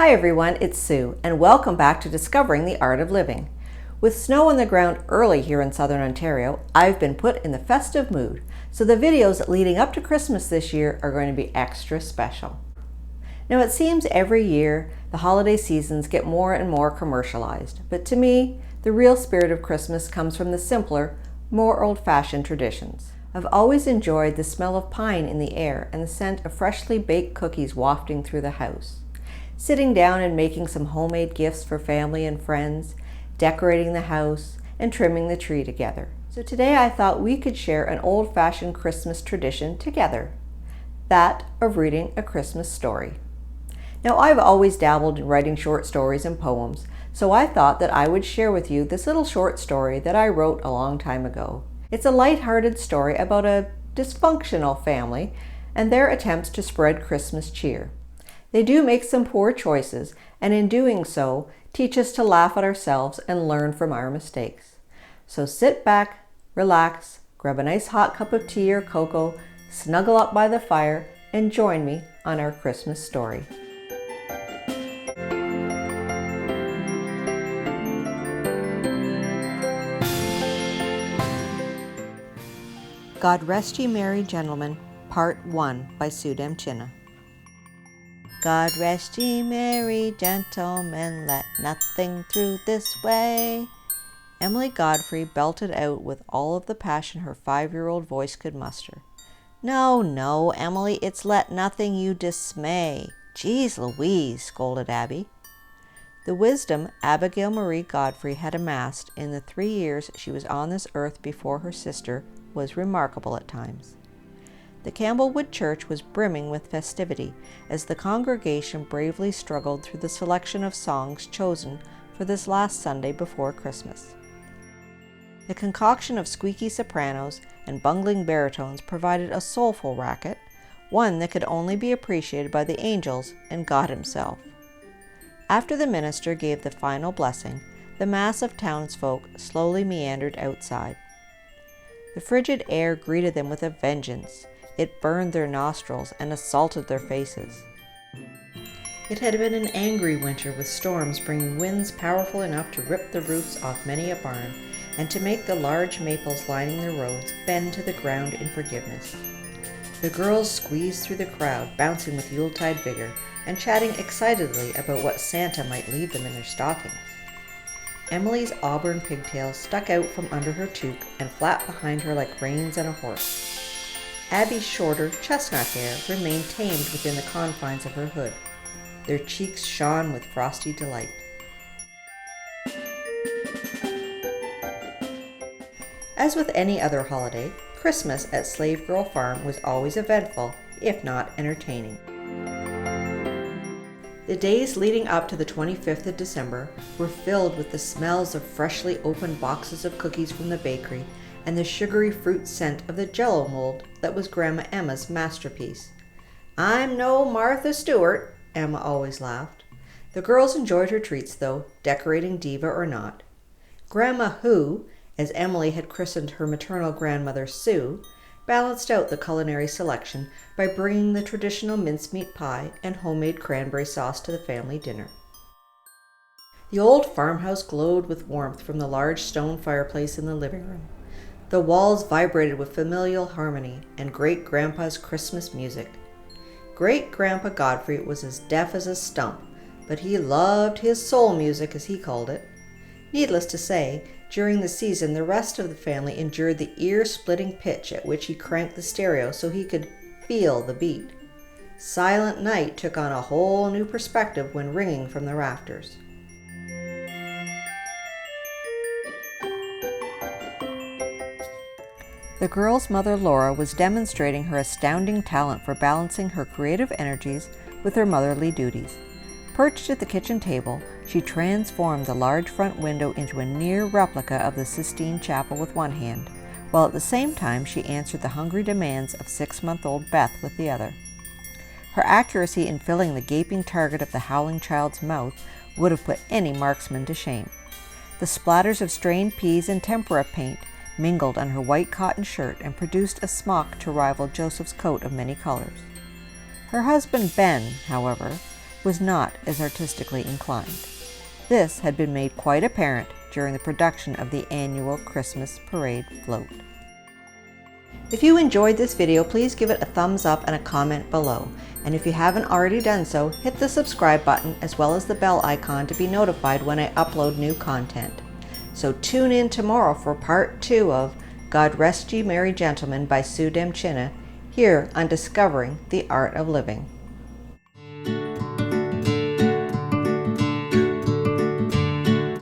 Hi everyone, it's Sue, and welcome back to Discovering the Art of Living. With snow on the ground early here in southern Ontario, I've been put in the festive mood, so the videos leading up to Christmas this year are going to be extra special. Now it seems every year the holiday seasons get more and more commercialized, but to me, the real spirit of Christmas comes from the simpler, more old-fashioned traditions. I've always enjoyed the smell of pine in the air and the scent of freshly baked cookies wafting through the house. Sitting down and making some homemade gifts for family and friends, decorating the house, and trimming the tree together. So today I thought we could share an old-fashioned Christmas tradition together, that of reading a Christmas story. Now I've always dabbled in writing short stories and poems, so I thought that I would share with you this little short story that I wrote a long time ago. It's a lighthearted story about a dysfunctional family and their attempts to spread Christmas cheer. They do make some poor choices, and in doing so, teach us to laugh at ourselves and learn from our mistakes. So sit back, relax, grab a nice hot cup of tea or cocoa, snuggle up by the fire, and join me on our Christmas story. God Rest Ye Merry Gentlemen, Part 1 by Sue Demchina. God rest ye merry gentlemen, let nothing through this way. Emily Godfrey belted out with all of the passion her 5-year-old voice could muster. No, Emily, it's let nothing you dismay. Geez Louise, scolded Abby. The wisdom Abigail Marie Godfrey had amassed in the 3 years she was on this earth before her sister was remarkable at times. The Campbellwood Church was brimming with festivity as the congregation bravely struggled through the selection of songs chosen for this last Sunday before Christmas. The concoction of squeaky sopranos and bungling baritones provided a soulful racket, one that could only be appreciated by the angels and God himself. After the minister gave the final blessing, the mass of townsfolk slowly meandered outside. The frigid air greeted them with a vengeance. It burned their nostrils and assaulted their faces. It had been an angry winter with storms bringing winds powerful enough to rip the roofs off many a barn and to make the large maples lining the roads bend to the ground in forgiveness. The girls squeezed through the crowd, bouncing with Yuletide vigor and chatting excitedly about what Santa might leave them in their stockings. Emily's auburn pigtails stuck out from under her toque and flapped behind her like reins on a horse. Abby's shorter, chestnut hair remained tamed within the confines of her hood. Their cheeks shone with frosty delight. As with any other holiday, Christmas at Slave Girl Farm was always eventful, if not entertaining. The days leading up to the 25th of December were filled with the smells of freshly opened boxes of cookies from the bakery and the sugary fruit scent of the Jell-O mold that was Grandma Emma's masterpiece. "I'm no Martha Stewart," Emma always laughed. The girls enjoyed her treats though, decorating diva or not. Grandma Who, as Emily had christened her maternal grandmother Sue, balanced out the culinary selection by bringing the traditional mincemeat pie and homemade cranberry sauce to the family dinner. The old farmhouse glowed with warmth from the large stone fireplace in the living room. The walls vibrated with familial harmony and Great-Grandpa's Christmas music. Great-Grandpa Godfrey was as deaf as a stump, but he loved his soul music, as he called it. Needless to say, during the season the rest of the family endured the ear-splitting pitch at which he cranked the stereo so he could feel the beat. Silent Night took on a whole new perspective when ringing from the rafters. The girl's mother, Laura, was demonstrating her astounding talent for balancing her creative energies with her motherly duties. Perched at the kitchen table, she transformed the large front window into a near replica of the Sistine Chapel with one hand, while at the same time she answered the hungry demands of 6-month-old Beth with the other. Her accuracy in filling the gaping target of the howling child's mouth would have put any marksman to shame. The splatters of strained peas and tempera paint mingled on her white cotton shirt and produced a smock to rival Joseph's coat of many colors. Her husband Ben, however, was not as artistically inclined. This had been made quite apparent during the production of the annual Christmas parade float. If you enjoyed this video, please give it a thumbs up and a comment below. And if you haven't already done so, hit the subscribe button as well as the bell icon to be notified when I upload new content. So tune in tomorrow for part 2 of God Rest Ye Merry Gentlemen by Sue Demchina, here on Discovering the Art of Living.